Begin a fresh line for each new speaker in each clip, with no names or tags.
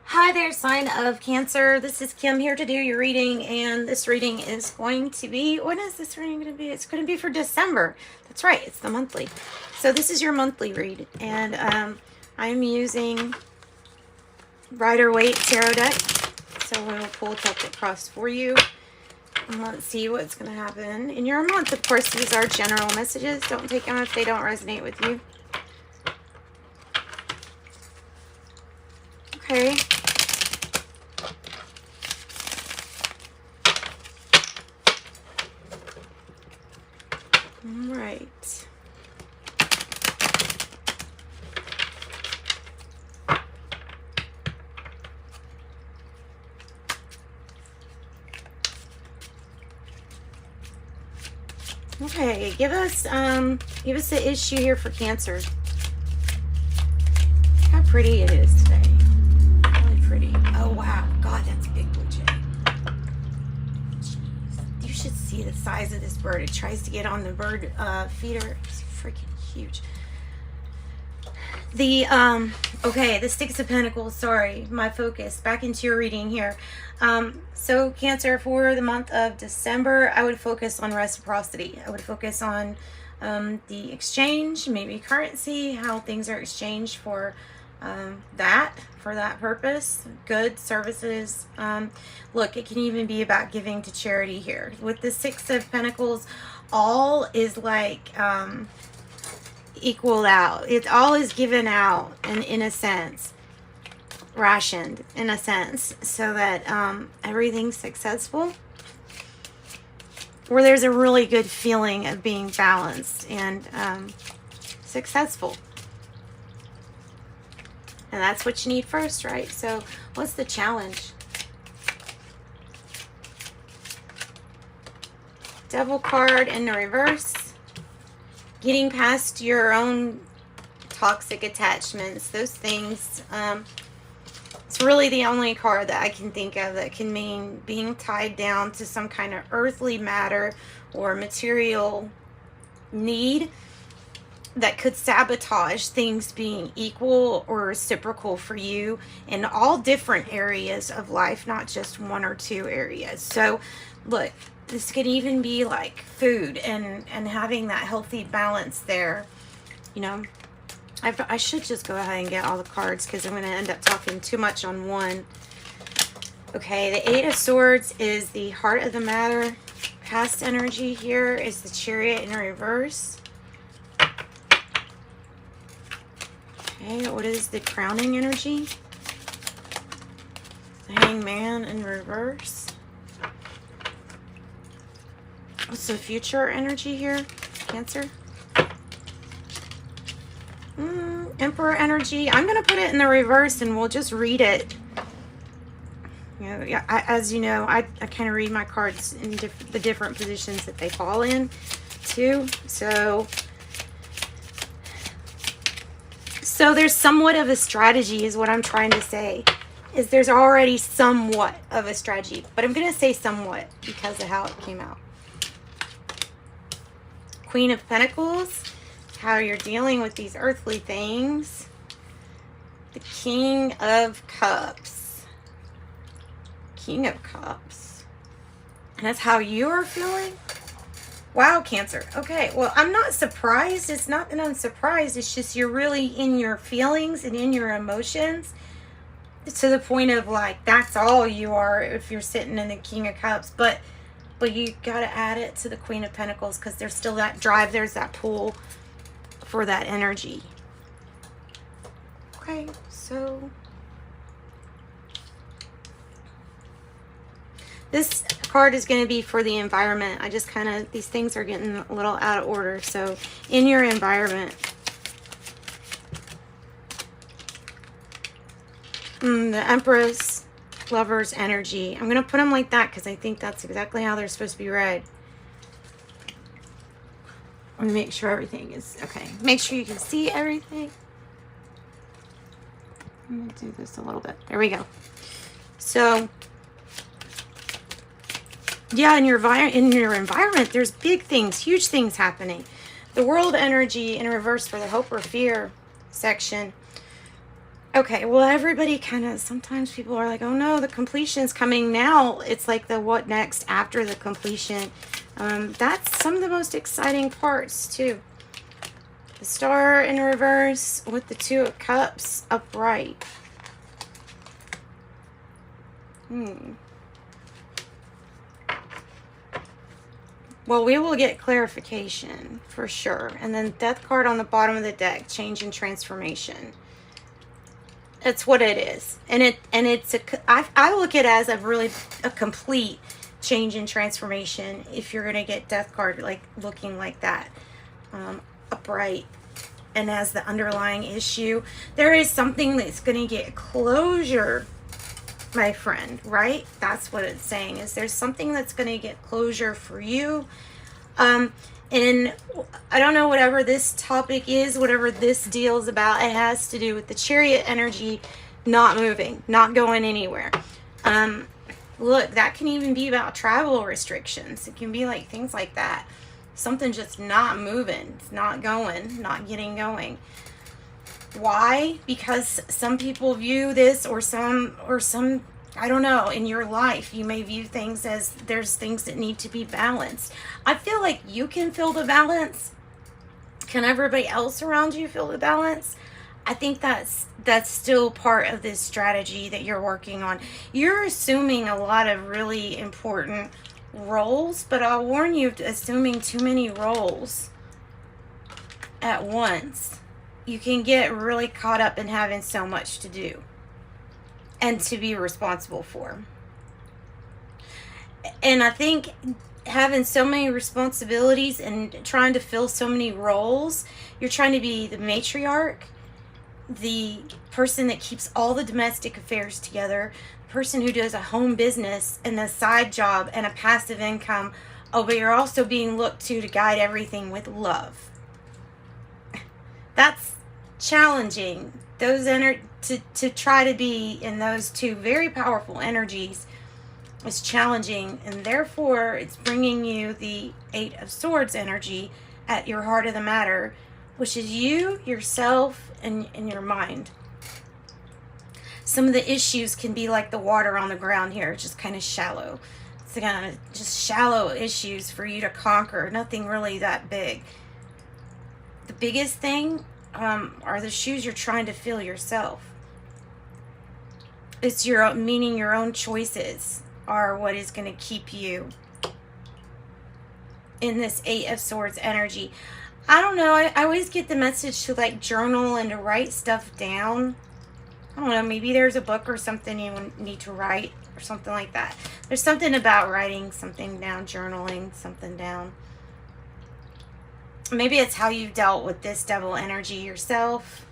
Hi there, sign of Cancer. This is Kim here to do your reading, and this reading is going to be, when is this reading going to be? It's going to be for December. That's right, it's the monthly. So this is your monthly read, and I'm using Rider-Waite Tarot deck. So we will pull Celtic Cross for you, and let's see what's going to happen in your month. Of course, these are general messages. Don't take them if they don't resonate with you. Okay. All right. Okay, give us the issue here for Cancer. How pretty it is today. Really pretty. Oh wow, God, that's a big blue jay. Jeez. You should see the size of this bird. It tries to get on the bird feeder. It's freaking huge. The okay, the Six of Pentacles. Sorry, my focus. Back into your reading here. So Cancer, for the month of December, I would focus on reciprocity. I would focus on the exchange, maybe currency, how things are exchanged for that purpose, goods, services. Look, it can even be about giving to charity here. With the Six of Pentacles, all is like equal out. It all is given out, and in a sense, rationed in a sense, so that everything's successful, where there's a really good feeling of being balanced and successful. And that's what you need first, right? So what's the challenge? Devil card in the reverse. Getting past your own toxic attachments, those things. It's really the only card that I can think of that can mean being tied down to some kind of earthly matter or material need that could sabotage things being equal or reciprocal for you in all different areas of life, not just one or two areas. So look, this could even be like food and having that healthy balance there. You know, I should just go ahead and get all the cards because I'm going to end up talking too much on one. Okay, the Eight of Swords is the heart of the matter. Past energy here is the Chariot in reverse. Okay, what is the crowning energy? The Hangman in reverse. What's the future energy here, Cancer? Emperor energy. I'm going to put it in the reverse and we'll just read it. You know, yeah, as you know, I kind of read my cards in the different positions that they fall in too. So there's somewhat of a strategy is what I'm trying to say. Is there's already somewhat of a strategy. But I'm going to say somewhat because of how it came out. Queen of Pentacles. How you're dealing with these earthly things. The King of Cups. King of Cups. And that's how you're feeling? Wow, Cancer. Okay, well, I'm not surprised. It's not that I'm surprised. It's just you're really in your feelings and in your emotions to the point of like, that's all you are if you're sitting in the King of Cups. But you got to add it to the Queen of Pentacles because there's still that drive. There's that pull for that energy. Okay, so this card is going to be for the environment. I just kind of, these things are getting a little out of order. So in your environment, the Empress, Lover's energy. I'm going to put them like that because I think that's exactly how they're supposed to be read. Let me make sure everything is okay. Make sure you can see everything. I'm going to do this a little bit. There we go. So yeah, in your environment, there's big things, huge things happening. The World energy in reverse for the hope or fear section. Okay, well, everybody kind of, sometimes people are like, oh no, the completion's coming now. It's like the what next after the completion. That's some of the most exciting parts too. The Star in reverse with the Two of Cups upright. Well, we will get clarification for sure. And then Death card on the bottom of the deck, change and transformation. It's what it is. And it's I look at it as a complete change and transformation if you're going to get Death card like looking like that. Upright and as the underlying issue. There is something that's going to get closure, my friend, right? That's what it's saying, is there's something that's going to get closure for you. And I don't know, whatever this topic is, whatever this deal is about, it has to do with the Chariot energy not moving, not going anywhere. Look, that can even be about travel restrictions. It can be like things like that. Something just not moving, it's not going, not getting going. Why? Because some people view this, or some, I don't know, in your life, you may view things as there's things that need to be balanced. I feel like you can feel the balance. Can everybody else around you feel the balance? I think that's still part of this strategy that you're working on. You're assuming a lot of really important roles, but I'll warn you, assuming too many roles at once, you can get really caught up in having so much to do and to be responsible for. And I think having so many responsibilities and trying to fill so many roles, you're trying to be the matriarch, the person that keeps all the domestic affairs together, the person who does a home business and a side job and a passive income. Oh, but you're also being looked to guide everything with love. That's challenging. Those to try to be in those two very powerful energies is challenging, and therefore it's bringing you the Eight of Swords energy at your heart of the matter, which is you, yourself, and your mind. Some of the issues can be like the water on the ground here, just kind of shallow. It's kind of just shallow issues for you to conquer, nothing really that big. The biggest thing are the shoes you're trying to fill yourself. It's meaning your own choices are what is going to keep you in this Eight of Swords energy. I don't know, I always get the message to like journal and to write stuff down. I don't know, maybe there's a book or something you need to write or something like that. There's something about writing something down, journaling something down. Maybe it's how you dealt with this devil energy yourself.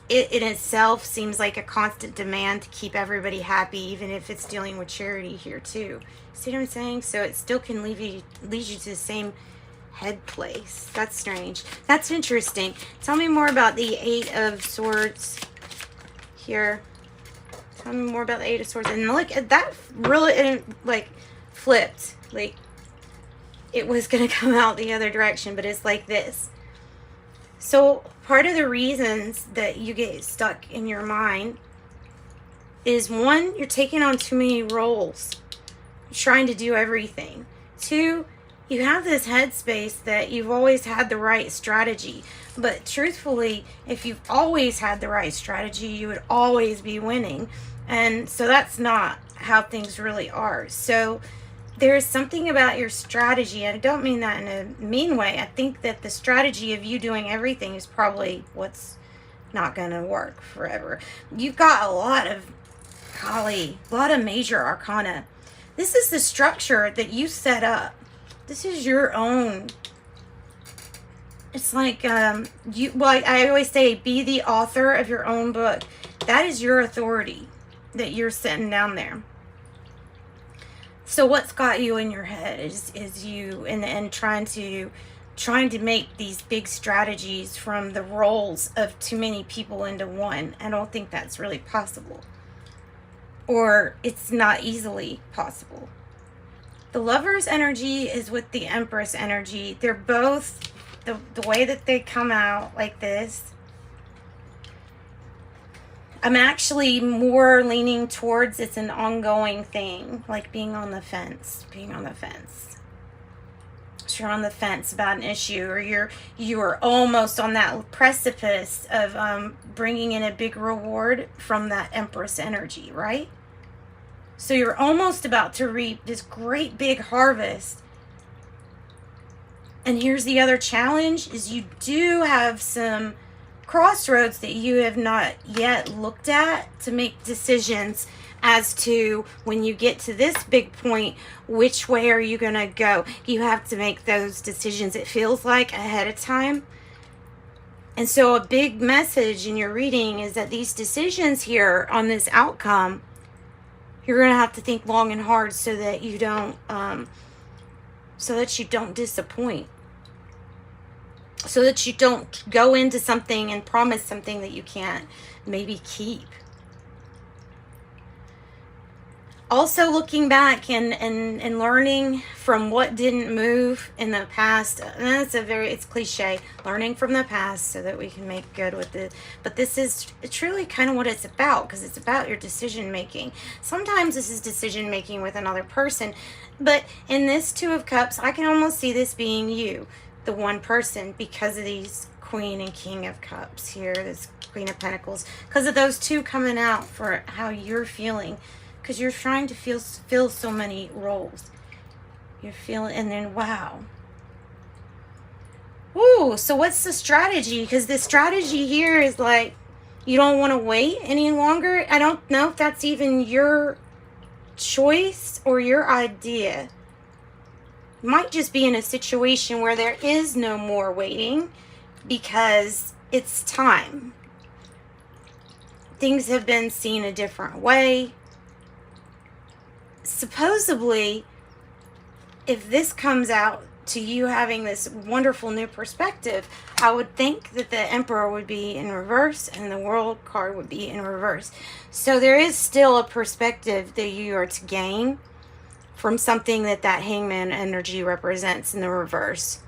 It in itself seems like a constant demand to keep everybody happy, even if it's dealing with charity here too. See what I'm saying? So it still can lead you to the same head place. That's strange. That's interesting. Tell me more about the Eight of Swords here. Tell me more about the Eight of Swords. And look, that really, like, flipped. Like, it was going to come out the other direction, but it's like this. So, part of the reasons that you get stuck in your mind is, one, you're taking on too many roles. You're trying to do everything. Two, you have this headspace that you've always had the right strategy. But truthfully, if you've always had the right strategy, you would always be winning. And so that's not how things really are. So there's something about your strategy, and I don't mean that in a mean way. I think that the strategy of you doing everything is probably what's not going to work forever. You've got a lot of, golly, a lot of major arcana. This is the structure that you set up. This is your own. It's like, well, I always say, be the author of your own book. That is your authority that you're sitting down there. So what's got you in your head is you and trying to make these big strategies from the roles of too many people into one. I don't think that's really possible. Or it's not easily possible The Lover's energy is with the Empress energy. They're both, the way that they come out like this, I'm actually more leaning towards it's an ongoing thing, like being on the fence, So you're on the fence about an issue, or you're almost on that precipice of bringing in a big reward from that Empress energy, right? So you're almost about to reap this great big harvest. And here's the other challenge, is you do have some crossroads that you have not yet looked at to make decisions as to, when you get to this big point, which way are you going to go? You have to make those decisions, it feels like, ahead of time. And so a big message in your reading is that these decisions here on this outcome, you're going to have to think long and hard so that you don't disappoint. So that you don't go into something and promise something that you can't maybe keep. Also looking back and learning from what didn't move in the past. And it's cliche, learning from the past so that we can make good with it. But this is truly kind of what it's about, because it's about your decision making. Sometimes this is decision making with another person, but in this Two of Cups, I can almost see this being you, the one person, because of these Queen and King of Cups here, this Queen of Pentacles, because of those two coming out for how you're feeling, because you're trying to fill so many roles. You're feeling, and then wow. Ooh, so what's the strategy? Because the strategy here is like, you don't want to wait any longer. I don't know if that's even your choice or your idea. Might just be in a situation where there is no more waiting because it's time. Things have been seen a different way. Supposedly, if this comes out to you having this wonderful new perspective, I would think that the Emperor would be in reverse and the World card would be in reverse. So there is still a perspective that you are to gain from something that Hangman energy represents in the reverse.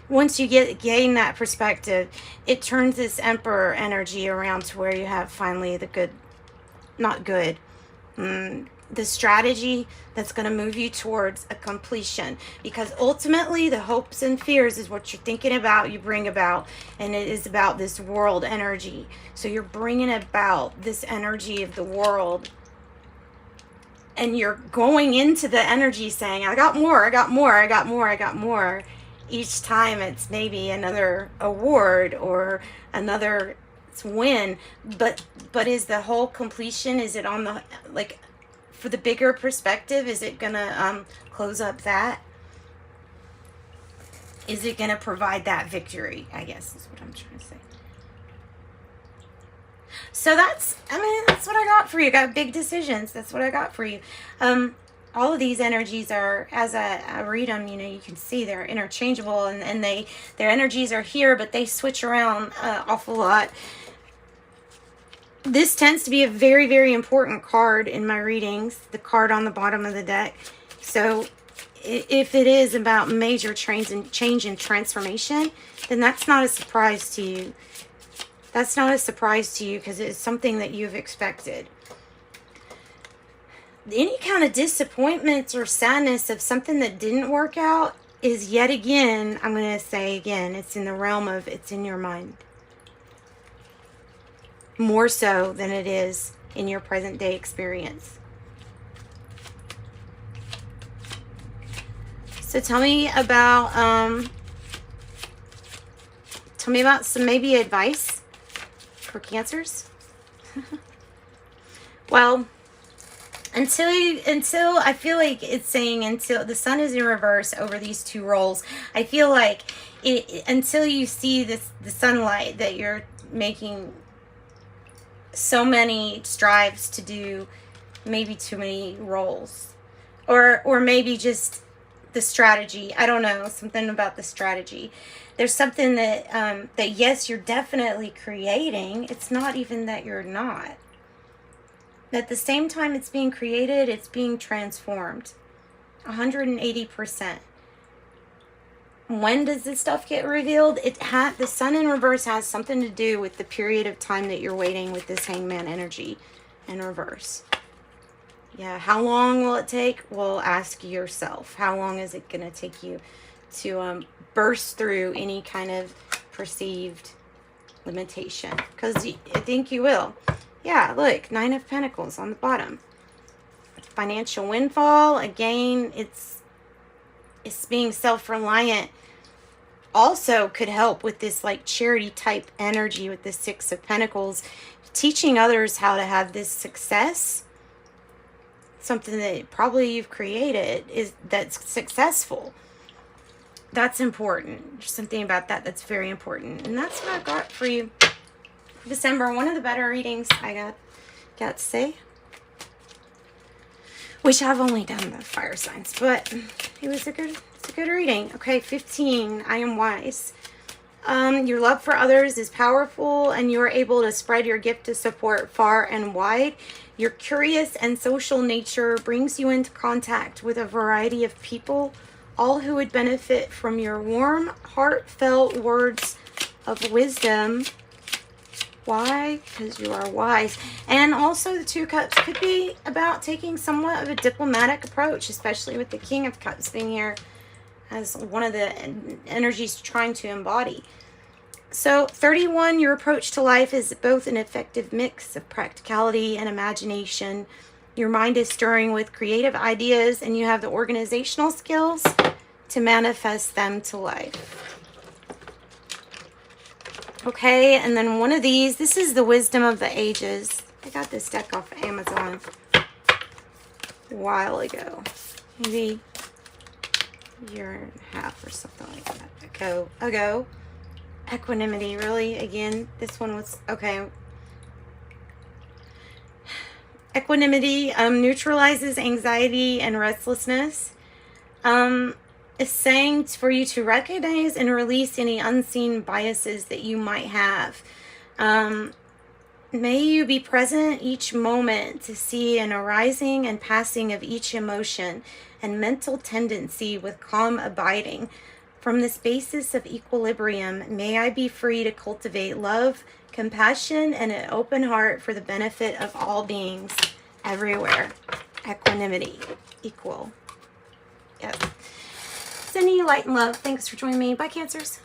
Once you gain that perspective, it turns this Emperor energy around to where you have finally the good, not good, the strategy that's going to move you towards a completion. Because ultimately, the hopes and fears is what you're thinking about, you bring about, and it is about this world energy. So you're bringing about this energy of the world, and you're going into the energy saying, I got more, I got more, I got more, I got more. Each time it's maybe another award or another win, but is the whole completion, is it on the, like, for the bigger perspective, is it gonna close up that? Is it gonna provide that victory, I guess is what I'm trying to say. So that's what I got for you. Got big decisions. That's what I got for you. All of these energies are, as I read them, you can see they're interchangeable, and their energies are here, but they switch around awful lot. This tends to be a very, very important card in my readings, the card on the bottom of the deck. So if it is about major change and transformation, then that's not a surprise to you. That's not a surprise to you because it's something that you've expected. Any kind of disappointments or sadness of something that didn't work out is yet again, I'm going to say again, it's in the realm of, it's in your mind. More so than it is in your present day experience. So tell me about some maybe advice for Cancers. Well, until I feel like it's saying until the sun is in reverse over these two roles, I feel like until you see the sunlight, that you're making so many strives to do maybe too many roles, or maybe just the strategy. I don't know, something about the strategy. There's something that that yes, you're definitely creating. It's not even that you're not. At the same time it's being created, it's being transformed. 180%. When does this stuff get revealed? The sun in reverse has something to do with the period of time that you're waiting with this Hangman energy in reverse. Yeah, how long will it take? Well, ask yourself. How long is it going to take you to burst through any kind of perceived limitation? Because I think you will. Yeah, look, 9 of Pentacles on the bottom. Financial windfall. Again, it's being self-reliant. Also could help with this like charity type energy with the 6 of Pentacles. Teaching others how to have this success. Something that probably you've created that's successful. That's important. There's something about that that's very important. And that's what I got for you December. One of the better readings I got to say. Which I've only done the fire signs, but it's a good reading. Okay, 15. I am wise. Your love for others is powerful, and you are able to spread your gift to support far and wide. Your curious and social nature brings you into contact with a variety of people, all who would benefit from your warm, heartfelt words of wisdom. Why? Because you are wise. And also the 2 Cups could be about taking somewhat of a diplomatic approach, especially with the King of Cups being here as one of the energies trying to embody. So 31, your approach to life is both an effective mix of practicality and imagination. Your mind is stirring with creative ideas, and you have the organizational skills to manifest them to life. Okay, and then one of these, this is the Wisdom of the Ages. I got this deck off of Amazon a while ago. Maybe a year and a half or something like that ago. Equanimity, really? Again, this one was, okay. Equanimity neutralizes anxiety and restlessness. Is saying for you to recognize and release any unseen biases that you might have. May you be present each moment to see an arising and passing of each emotion and mental tendency with calm abiding. From this basis of equilibrium, may I be free to cultivate love, compassion, and an open heart for the benefit of all beings everywhere. Equanimity. Equal. Yep. Sending you light and love. Thanks for joining me. Bye, Cancers.